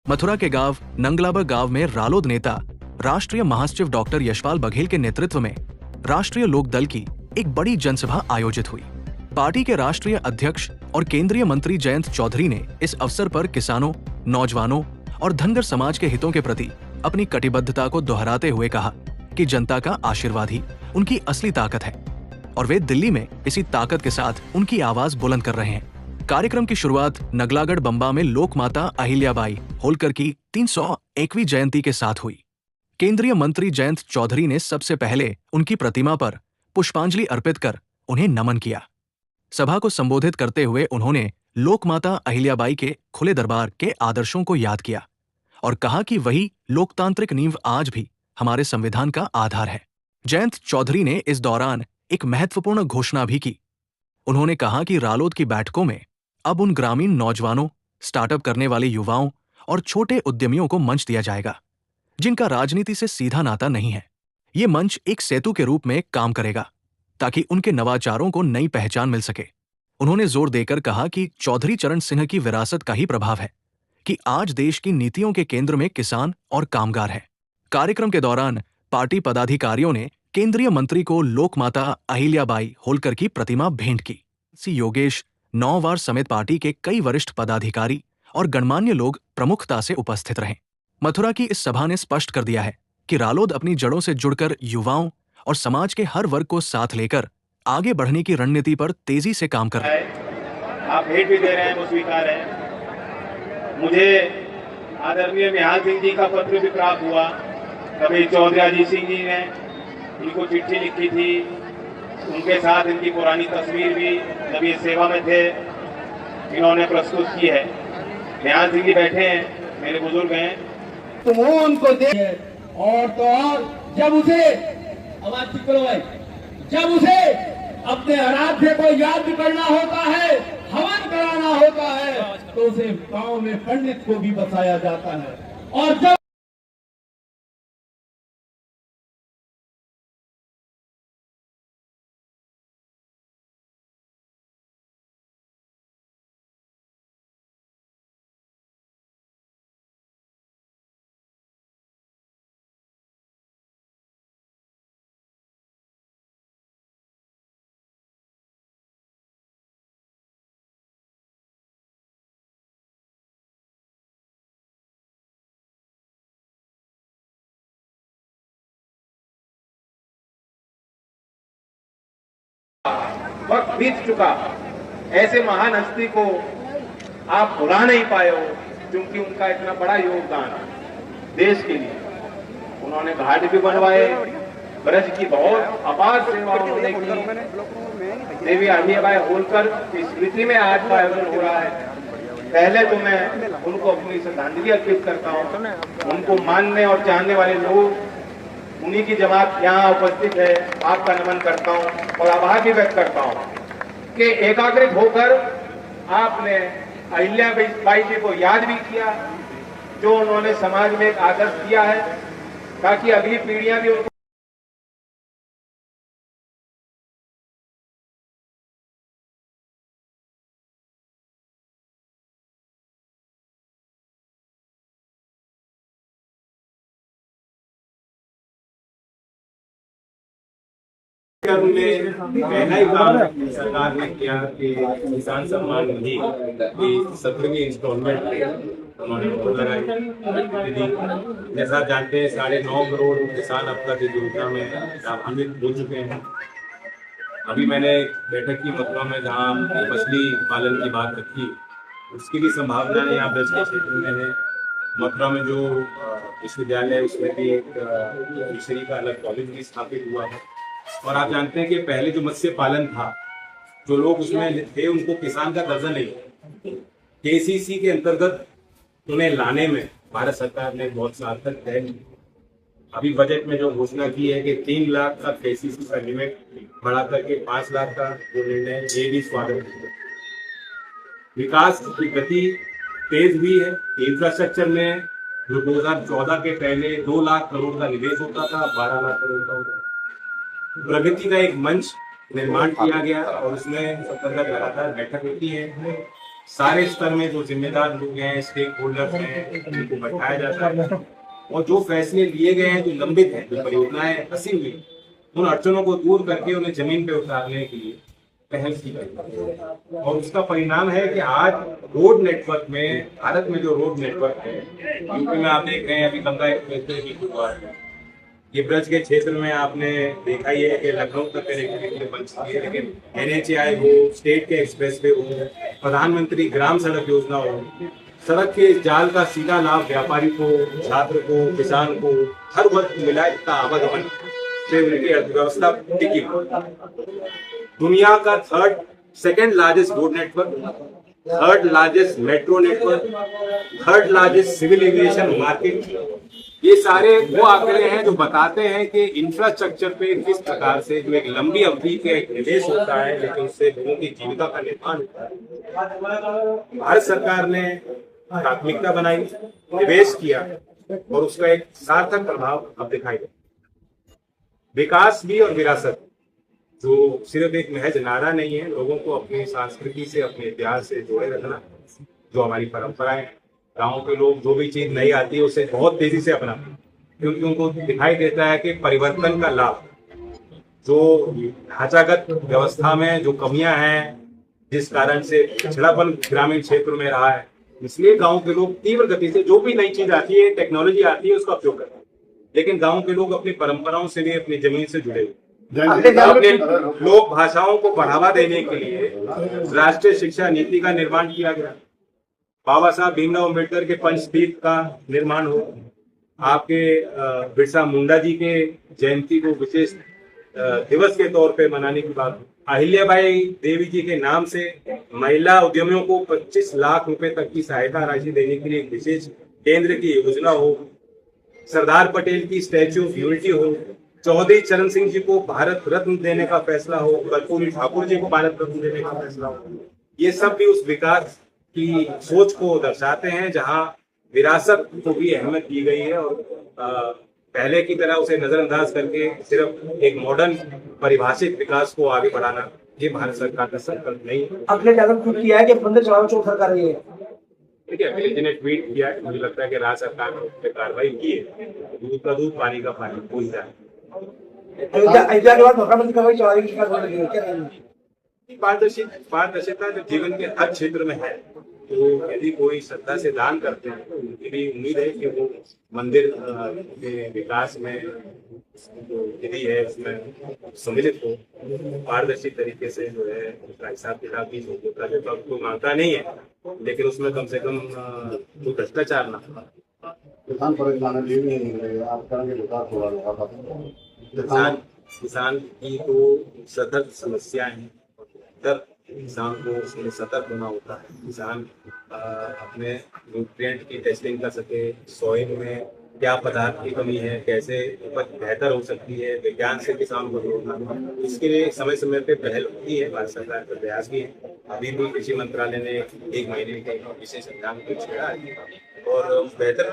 मथुरा के गांव नंगलाबर गांव में रालोद नेता राष्ट्रीय महासचिव डॉक्टर यशपाल बघेल के नेतृत्व में राष्ट्रीय लोक दल की एक बड़ी जनसभा आयोजित हुई। पार्टी के राष्ट्रीय अध्यक्ष और केंद्रीय मंत्री जयंत चौधरी ने इस अवसर पर किसानों, नौजवानों और धनगर समाज के हितों के प्रति अपनी कटिबद्धता को दोहराते हुए कहा कि जनता का आशीर्वाद ही उनकी असली ताकत है और वे दिल्ली में इसी ताकत के साथ उनकी आवाज बुलंद कर रहे हैं। कार्यक्रम की शुरुआत नगलागढ़ बंबा में लोक माता अहिल्याबाई होलकर की 301वीं जयंती के साथ हुई। केंद्रीय मंत्री जयंत चौधरी ने सबसे पहले उनकी प्रतिमा पर पुष्पांजलि अर्पित कर उन्हें नमन किया। सभा को संबोधित करते हुए उन्होंने लोक माता अहिल्याबाई के खुले दरबार के आदर्शों को याद किया और कहा कि वही लोकतांत्रिक नींव आज भी हमारे संविधान का आधार है। जयंत चौधरी ने इस दौरान एक महत्वपूर्ण घोषणा भी की। उन्होंने कहा कि रालोद की बैठकों में अब उन ग्रामीण नौजवानों, स्टार्टअप करने वाले युवाओं और छोटे उद्यमियों को मंच दिया जाएगा जिनका राजनीति से सीधा नाता नहीं है। ये मंच एक सेतु के रूप में काम करेगा ताकि उनके नवाचारों को नई पहचान मिल सके। उन्होंने जोर देकर कहा कि चौधरी चरण सिंह की विरासत का ही प्रभाव है कि आज देश की नीतियों के केंद्र में किसान और कामगार है। कार्यक्रम के दौरान पार्टी पदाधिकारियों ने केंद्रीय मंत्री को लोक माता अहिल्याबाई होलकर की प्रतिमा भेंट की। सी योगेश, नौवार समेत पार्टी के कई वरिष्ठ पदाधिकारी और गणमान्य लोग प्रमुखता से उपस्थित रहे। मथुरा की इस सभा ने स्पष्ट कर दिया है कि रालोद अपनी जड़ों से जुड़कर युवाओं और समाज के हर वर्ग को साथ लेकर आगे बढ़ने की रणनीति पर तेजी से काम कर रहे हैं। आप भेंट भी दे रहे हैं, वो स्वीकार है। मुझे आदरणीय निहाल सिंह जी का पत्र भी प्राप्त हुआ। कभी चौधरी अजीत सिंह जी ने इनको चिट्ठी लिखी थी, उनके साथ इनकी पुरानी तस्वीर भी जब ये सेवा में थे इन्होंने प्रस्तुत की है। निहाल सिंह जी बैठे हैं, मेरे बुजुर्ग हैं, तो वो उनको दे और तो और जब उसे आवाज ठीक करो भाई, जब उसे अपने आराध्य को याद करना होता है, हवन कराना होता है, तो उसे गांव में पंडित को भी बसाया जाता है। और जब वक्त बीत चुका, ऐसे महान हस्ती को आप भुला नहीं पाए हो, क्योंकि उनका इतना बड़ा योगदान देश के लिए। उन्होंने घाट भी बनवाए, ब्रज की बहुत अपार सेवा उन्होंने की। देवी अहिल्याबाई होलकर की स्मृति में आज का आयोजन हो रहा है। पहले तो मैं उनको अपनी श्रद्धांजलि अर्पित करता हूँ। उनको मानने और जानने वाले लोग, उन्हीं की जमात यहाँ उपस्थित है, आपका नमन करता हूँ और आभार भी व्यक्त करता हूँ कि एकाग्रित होकर आपने अहिल्याबाई जी को याद भी किया, जो उन्होंने समाज में एक आदर्श दिया है, ताकि अगली पीढ़ियां भी उनको में पहला ही काम सरकार ने किया कि किसान सम्मान निधि की 17वीं इंस्टॉलमेंट उन्होंने लगाई। जैसा जानते हैं 9.5 करोड़ किसान अब तक इस योजना में लाभान्वित हो चुके हैं। अभी मैंने बैठक की मथुरा में जहाँ मछली पालन की बात रखी, उसकी भी संभावनाएं यहाँ ब्रज के क्षेत्र में है। मथुरा में जो विश्वविद्यालय, उसमें भी एक फिशरी का अलग कॉलेज भी स्थापित हुआ है। और आप जानते हैं कि पहले जो मत्स्य पालन था, जो लोग उसमें थे उनको किसान का दर्जा नहीं, केसीसी के अंतर्गत उन्हें लाने में भारत सरकार ने बहुत सार्थक तय। अभी बजट में जो घोषणा की है कि 3 लाख का केसीसी का लिमिट बढ़ा करके 5 लाख का जो निर्णय, ये भी स्वागत है। विकास की गति तेज हुई है। इंफ्रास्ट्रक्चर में जो 2014 के पहले 2 लाख करोड़ का निवेश होता था, 12 लाख करोड़ का होता। प्रगति का एक मंच निर्माण किया गया और उसमें अंतर्गत लगातार बैठक होती है। सारे स्तर में जो जिम्मेदार लोग हैं, स्टेक होल्डर्स हैं, उनको बैठाया जाता है और जो फैसले लिए गए हैं, जो लंबित हैं, जो परियोजनाएं फंसी हुई, उन अड़चनों को दूर करके उन्हें जमीन पे उतारने के लिए पहल की गई और उसका परिणाम है कि आज रोड नेटवर्क में, भारत में जो रोड नेटवर्क है, यूपी में आप देख रहे हैं अभी गंगा एक्सप्रेस भी हुआ है, ये ब्रज के क्षेत्र में आपने देखा ही है कि लखनऊ तक कनेक्टिविटी बन चुकी है, लेकिन NHAI हो, स्टेट के एक्सप्रेस वे हो, प्रधानमंत्री ग्राम सड़क योजना हो, सड़क के इस जाल का सीधा लाभ व्यापारी को, छात्र को, किसान को, हर वर्ग को मिला। इसका आवागमन से उनकी अर्थव्यवस्था टिकी। दुनिया का second largest road network, third largest metro network, third largest civil aviation market, ये सारे वो आंकड़े हैं जो बताते हैं कि इंफ्रास्ट्रक्चर पे किस प्रकार से जो एक लंबी अवधि के एक निवेश होता है, लेकिन उससे लोगों की जीविका का निर्माण होता है। भारत सरकार ने प्राथमिकता बनाई, निवेश किया और उसका एक सार्थक प्रभाव अब दिखाई दे। विकास भी और विरासत जो सिर्फ एक महज नारा नहीं है, लोगों को अपनी संस्कृति से, अपने इतिहास से जोड़े रखना, जो हमारी परंपराएं, गाँव के लोग जो भी चीज नहीं आती है उसे बहुत तेजी से अपनाते हैं, क्योंकि उनको दिखाई देता है कि परिवर्तन का लाभ, जो ढांचागत व्यवस्था में जो कमियां हैं, जिस कारण से पिछड़ापन ग्रामीण क्षेत्र में रहा है, इसलिए गांव के लोग तीव्र गति से जो भी नई चीज आती है, टेक्नोलॉजी आती है, उसका उपयोग करते हैं। लेकिन गांव के लोग अपनी परंपराओं से भी, अपनी जमीन से जुड़े हुए। अपने लोक भाषाओं को बढ़ावा देने के लिए राष्ट्रीय शिक्षा नीति का निर्माण किया गया। बाबा साहब भीमराव अम्बेडकर के पंचतीर्थ का निर्माण हो, आपके बिरसा मुंडा जी के जयंती को विशेष दिवस के तौर पे मनाने की बात हो, अहिल्याबाई देवी जी के नाम से महिला उद्यमियों को 25 लाख रुपए तक की सहायता राशि देने के लिए एक विशेष केंद्र की योजना हो, सरदार पटेल की स्टैच्यू ऑफ यूनिटी हो, चौधरी चरण सिंह जी को भारत रत्न देने का फैसला हो, कर्पूरी ठाकुर जी को भारत रत्न देने का फैसला हो, ये सब भी उस विकास की सोच को दर्शाते हैं जहां विरासत को भी अहमियत दी गई है और पहले की तरह उसे नजरअंदाज करके सिर्फ एक मॉडर्न परिभाषित विकास को आगे बढ़ाना, ये भारत सरकार का संकल्प नहीं है। अगले ज्यादा ट्वीट किया है कि बंदे चलाओ चोट कर रही है। देखिए, अखिलेश जी ने ट्वीट किया है, मुझे लगता है कि राज्य सरकार ने उस पर कार्रवाई की है। दूध का दूध, पानी का पानी, भूल जाए। अयोध्या के बाद मुख्यमंत्री कार्रवाई चला रही है, क्या कहना है? पारदर्शिता जो जीवन के हर क्षेत्र में है, तो यदि कोई श्रद्धा से दान करते हैं तो उनकी भी उम्मीद है कि वो मंदिर के विकास में जो विधि है उसमें सम्मिलित हो, पारदर्शी तरीके से जो है उसका हिसाब किताब भी होता है। तो अब कोई मांगता नहीं है, लेकिन उसमें कम से कम कोई भ्रष्टाचार ना हो। किसान की तो सतत समस्या है, किसान को उसमें सतर्क होना होता है। किसान अपने न्यूट्रिएंट की टेस्टिंग कर सके, सॉइल में क्या पदार्थ की कमी है, कैसे उपज बेहतर हो सकती है, विज्ञान से किसान को जोड़ना, इसके लिए समय समय पे पहल होती है। भारत सरकार का प्रयास भी है। अभी भी कृषि मंत्रालय ने 1 महीने के विशेष अभियान को छेड़ा है और बेहतर